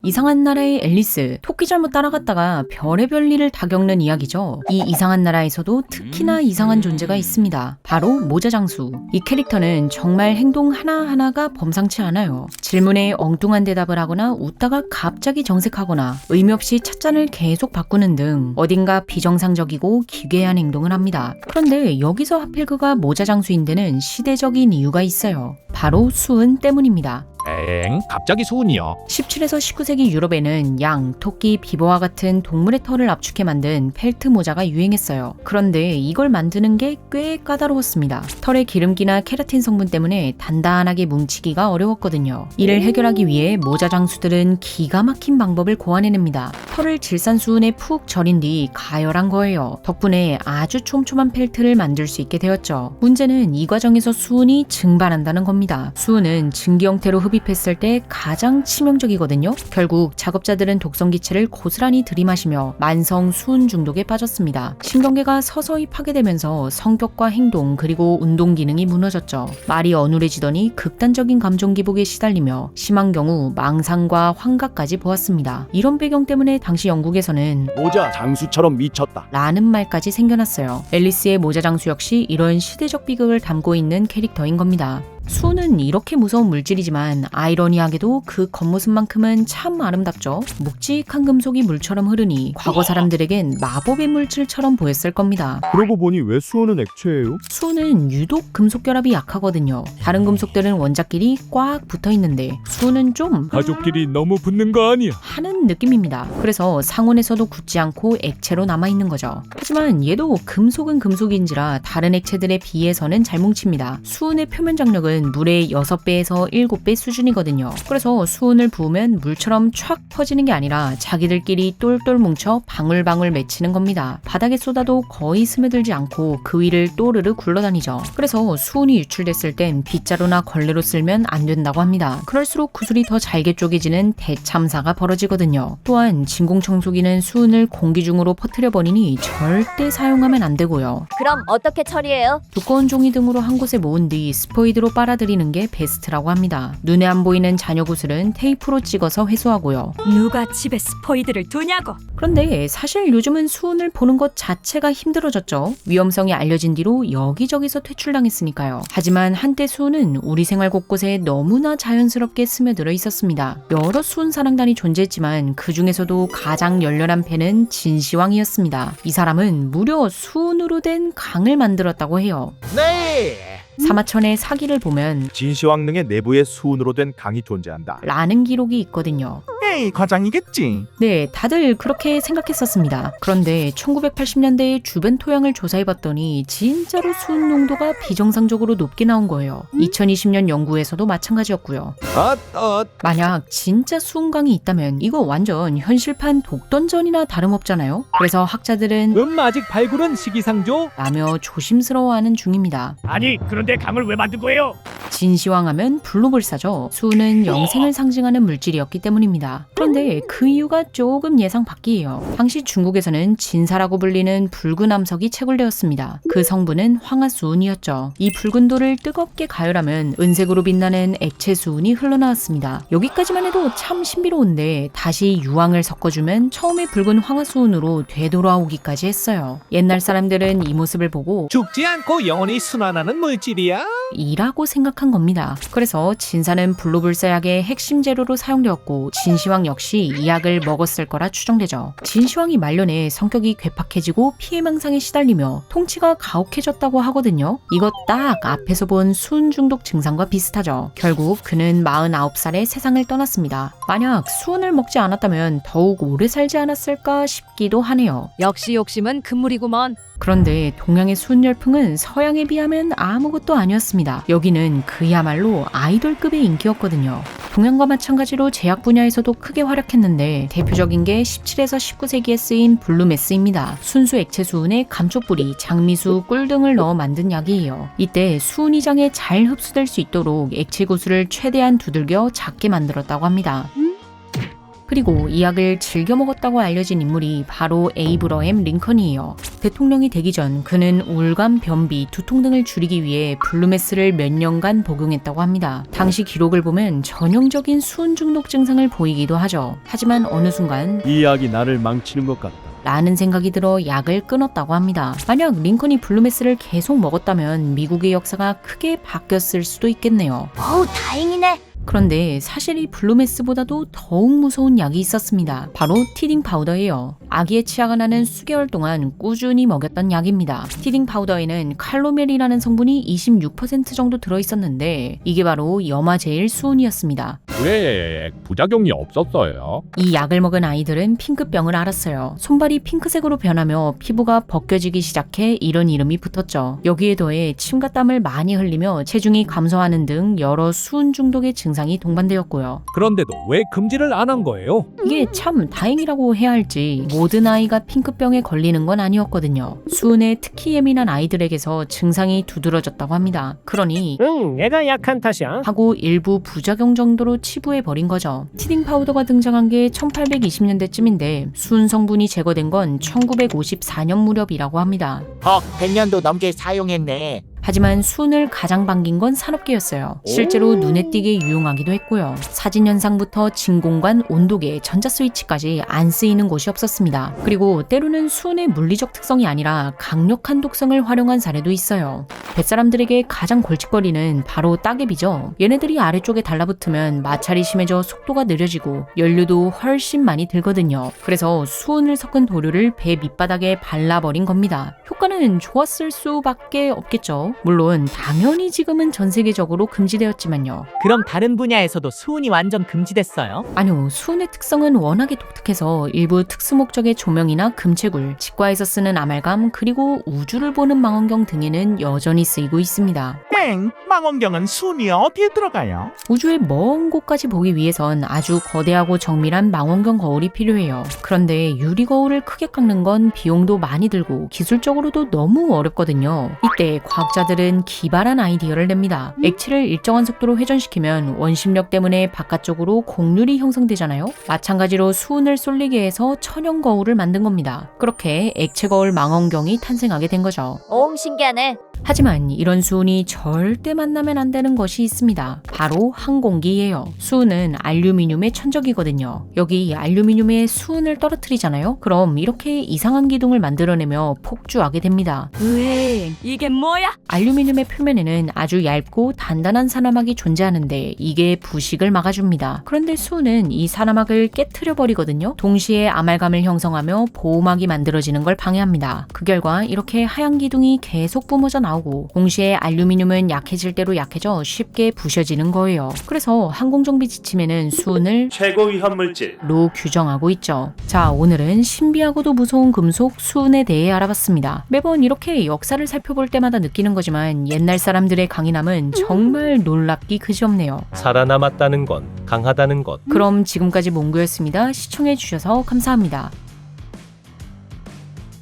이상한 나라의 앨리스, 토끼 잘못 따라갔다가 별의별 일을 다 겪는 이야기죠. 이 이상한 나라에서도 특히나 이상한 존재가 있습니다. 바로 모자장수. 이 캐릭터는 정말 행동 하나하나가 범상치 않아요. 질문에 엉뚱한 대답을 하거나 웃다가 갑자기 정색하거나 의미 없이 찻잔을 계속 바꾸는 등 어딘가 비정상적이고 기괴한 행동을 합니다. 그런데 여기서 하필 그가 모자장수인 데는 시대적인 이유가 있어요. 바로 수은 때문입니다. 갑자기 수은이요? 17에서 19세기 유럽에는 양, 토끼, 비버와 같은 동물의 털을 압축해 만든 펠트 모자가 유행했어요. 그런데 이걸 만드는 게 꽤 까다로웠습니다. 털의 기름기나 케라틴 성분 때문에 단단하게 뭉치기가 어려웠거든요. 이를 해결하기 위해 모자 장수들은 기가 막힌 방법을 고안해냅니다. 털을 질산수은에 푹 절인 뒤 가열한 거예요. 덕분에 아주 촘촘한 펠트를 만들 수 있게 되었죠. 문제는 이 과정에서 수은이 증발한다는 겁니다. 수은은 증기 형태로 흡입했을 때 가장 치명적이거든요. 결국 작업자들은 독성기체를 고스란히 들이마시며 만성 수은 중독에 빠졌습니다. 신경계가 서서히 파괴되면서 성격과 행동 그리고 운동 기능이 무너졌죠. 말이 어눌해지더니 극단적인 감정 기복에 시달리며 심한 경우 망상과 환각까지 보았습니다. 이런 배경 때문에 당시 영국에서는 모자 장수처럼 미쳤다 라는 말까지 생겨났어요. 앨리스의 모자 장수 역시 이런 시대적 비극을 담고 있는 캐릭터인 겁니다. 수은은 이렇게 무서운 물질이지만 아이러니하게도 그 겉모습만큼은 참 아름답죠. 묵직한 금속이 물처럼 흐르니 과거 사람들에겐 마법의 물질처럼 보였을 겁니다. 그러고 보니 왜 수은은 액체예요? 수은은 유독 금속 결합이 약하거든요. 다른 금속들은 원자끼리 꽉 붙어 있는데 수은은 좀 가족끼리 너무 붙는 거 아니야? 하는 느낌입니다. 그래서 상온에서도 굳지 않고 액체로 남아있는 거죠. 하지만 얘도 금속은 금속인지라 다른 액체들에 비해서는 잘 뭉칩니다. 수은의 표면 장력은 물의 6배에서 7배 수준이거든요. 그래서 수은을 부으면 물처럼 촥 퍼지는 게 아니라 자기들끼리 똘똘 뭉쳐 방울방울 맺히는 겁니다. 바닥에 쏟아도 거의 스며들지 않고 그 위를 또르르 굴러다니죠. 그래서 수은이 유출됐을 땐 빗자루나 걸레로 쓸면 안 된다고 합니다. 그럴수록 구슬이 더 잘게 쪼개지는 대참사가 벌어지거든요. 또한 진공청소기는 수은을 공기 중으로 퍼뜨려버리니 절대 사용하면 안 되고요. 그럼 어떻게 처리해요? 두꺼운 종이 등으로 한 곳에 모은 뒤 스포이드로 빨아들이는 게 베스트라고 합니다. 눈에 안 보이는 잔여 구슬은 테이프로 찍어서 회수하고요. 누가 집에 스포이드를 두냐고. 그런데 사실 요즘은 수은을 보는 것 자체가 힘들어졌죠. 위험성이 알려진 뒤로 여기저기서 퇴출당했으니까요. 하지만 한때 수은은 우리 생활 곳곳에 너무나 자연스럽게 스며들어 있었습니다. 여러 수은 사랑단이 존재했지만 그 중에서도 가장 열렬한 팬은 진시황이었습니다. 이 사람은 무려 수은으로 된 강을 만들었다고 해요. 네 사마천의 사기를 보면 진시황릉의 내부에 수은으로 된 강이 존재한다 라는 기록이 있거든요. 에이 과장이겠지 네, 다들 그렇게 생각했었습니다. 그런데 1980년대에 주변 토양을 조사해봤더니 진짜로 수은 농도가 비정상적으로 높게 나온 거예요. 2020년 연구에서도 마찬가지였고요. 만약 진짜 수은강이 있다면 이거 완전 현실판 독던전이나 다름없잖아요. 그래서 학자들은 아직 발굴은 시기상조? 라며 조심스러워하는 중입니다. 아니 그런데 강을 왜 만든 거예요? 진시황하면 불로불사죠. 수은은 영생을 상징하는 물질이었기 때문입니다. 그런데 그 이유가 조금 예상 밖이에요. 당시 중국에서는 진사라고 불리는 붉은 암석이 채굴되었습니다. 그 성분은 황화수은이었죠. 이 붉은 돌을 뜨겁게 가열하면 은색으로 빛나는 액체 수은이 흘러나왔습니다. 여기까지만 해도 참 신비로운데 다시 유황을 섞어주면 처음에 붉은 황화수은으로 되돌아오기까지 했어요. 옛날 사람들은 이 모습을 보고 죽지 않고 영원히 순환하는 물질이야? 이라고 생각한 겁니다. 그래서 진사는 불로불사약의 핵심 재료로 사용되었고 진시황 역시 이 약을 먹었을 거라 추정되죠. 진시황이 말년에 성격이 괴팍해지고 피해망상에 시달리며 통치가 가혹해졌다고 하거든요. 이것 딱 앞에서 본 수은 중독 증상과 비슷하죠. 결국 그는 49살에 세상을 떠났습니다. 만약 수은을 먹지 않았다면 더욱 오래 살지 않았을까 싶기도 하네요. 역시 욕심은 금물이구먼. 그런데 동양의 수은 열풍은 서양에 비하면 아무것도 아니었습니다. 여기는 그야말로 아이돌급의 인기였거든요. 동양과 마찬가지로 제약 분야에서도 크게 활약했는데 대표적인 게 17에서 19세기에 쓰인 블루메스입니다. 순수 액체 수은에 감촉뿌리, 장미수, 꿀 등을 넣어 만든 약이에요. 이때 수은이 장에 잘 흡수될 수 있도록 액체 구슬을 최대한 두들겨 작게 만들었다고 합니다. 그리고 이 약을 즐겨 먹었다고 알려진 인물이 바로 에이브러햄 링컨이에요. 대통령이 되기 전 그는 우울감, 변비, 두통 등을 줄이기 위해 블루메스를 몇 년간 복용했다고 합니다. 당시 기록을 보면 전형적인 수은 중독 증상을 보이기도 하죠. 하지만 어느 순간 이 약이 나를 망치는 것 같다. 라는 생각이 들어 약을 끊었다고 합니다. 만약 링컨이 블루메스를 계속 먹었다면 미국의 역사가 크게 바뀌었을 수도 있겠네요. 어우, 다행이네. 그런데 사실 이 블루메스보다도 더욱 무서운 약이 있었습니다. 바로 티딩 파우더예요. 아기의 치아가 나는 수개월 동안 꾸준히 먹였던 약입니다. 티딩 파우더에는 칼로멜이라는 성분이 26% 정도 들어있었는데 이게 바로 염화제일 수은이었습니다. 왜 부작용이 없었어요? 이 약을 먹은 아이들은 핑크병을 앓았어요. 손발이 핑크색으로 변하며 피부가 벗겨지기 시작해 이런 이름이 붙었죠. 여기에 더해 침과 땀을 많이 흘리며 체중이 감소하는 등 여러 수은 중독의 증상이 동반되었고요. 그런데도 왜 금지를 안 한 거예요? 이게 참 다행이라고 해야 할지 모든 아이가 핑크병에 걸리는 건 아니었거든요. 수은에 특히 예민한 아이들에게서 증상이 두드러졌다고 합니다. 그러니 내가 약한 탓이야. 하고 일부 부작용 정도로 치부해버린 거죠. 티딩 파우더가 등장한 게 1820년대쯤인데 수은 성분이 제거된 건 1954년 무렵이라고 합니다. 100년도 넘게 사용했네. 하지만 수은을 가장 반긴 건 산업계였어요. 실제로 눈에 띄게 유용하기도 했고요. 사진 현상부터 진공관, 온도계, 전자스위치까지 안 쓰이는 곳이 없었습니다. 그리고 때로는 수은의 물리적 특성이 아니라 강력한 독성을 활용한 사례도 있어요. 뱃사람들에게 가장 골칫거리는 바로 따개비죠. 얘네들이 아래쪽에 달라붙으면 마찰이 심해져 속도가 느려지고 연료도 훨씬 많이 들거든요. 그래서 수은을 섞은 도료를 배 밑바닥에 발라버린 겁니다. 효과는 좋았을 수밖에 없겠죠. 물론 당연히 지금은 전 세계적으로 금지되었지만요. 그럼 다른 분야에서도 수은이 완전 금지됐어요? 아니요, 수은의 특성은 워낙에 독특해서 일부 특수 목적의 조명이나 금채굴, 치과에서 쓰는 아말감, 그리고 우주를 보는 망원경 등에는 여전히 쓰이고 있습니다. 땡! 망원경은 수은이 어디에 들어가요? 우주의 먼 곳까지 보기 위해선 아주 거대하고 정밀한 망원경 거울이 필요해요. 그런데 유리 거울을 크게 깎는 건 비용도 많이 들고 기술적으로도 너무 어렵거든요. 이때 과학자들은 기발한 아이디어를 냅니다. 액체를 일정한 속도로 회전시키면 원심력 때문에 바깥쪽으로 곡률이 형성되잖아요. 마찬가지로 수은을 쏠리게 해서 천연 거울을 만든 겁니다. 그렇게 액체 거울 망원경이 탄생하게 된 거죠. 오, 신기하네. 하지만 이런 수은이 절대 만나면 안 되는 것이 있습니다. 바로 항공기예요. 수은은 알루미늄의 천적이거든요. 여기 알루미늄에 수은을 떨어뜨리잖아요. 그럼 이렇게 이상한 기둥을 만들어내며 폭주하게 됩니다. 으에, 이게 뭐야? 알루미늄의 표면에는 아주 얇고 단단한 산화막이 존재하는데 이게 부식을 막아줍니다. 그런데 수은은 이 산화막을 깨트려 버리거든요. 동시에 아말감을 형성하며 보호막이 만들어지는 걸 방해합니다. 그 결과 이렇게 하얀 기둥이 계속 뿜어져 나오고 동시에 알루미늄은 약해질 대로 약해져 쉽게 부셔지는 거예요. 그래서 항공정비 지침에는 수은을 최고 위험 물질. 로 규정하고 있죠. 자, 오늘은 신비하고도 무서운 금속 수은에 대해 알아봤습니다. 매번 이렇게 역사를 살펴볼 때마다 느끼는 거지만 옛날 사람들의 강인함은 정말 놀랍기 그지없네요. 살아남았다는 건 강하다는 것. 그럼 지금까지 몽구였습니다. 시청해주셔서 감사합니다.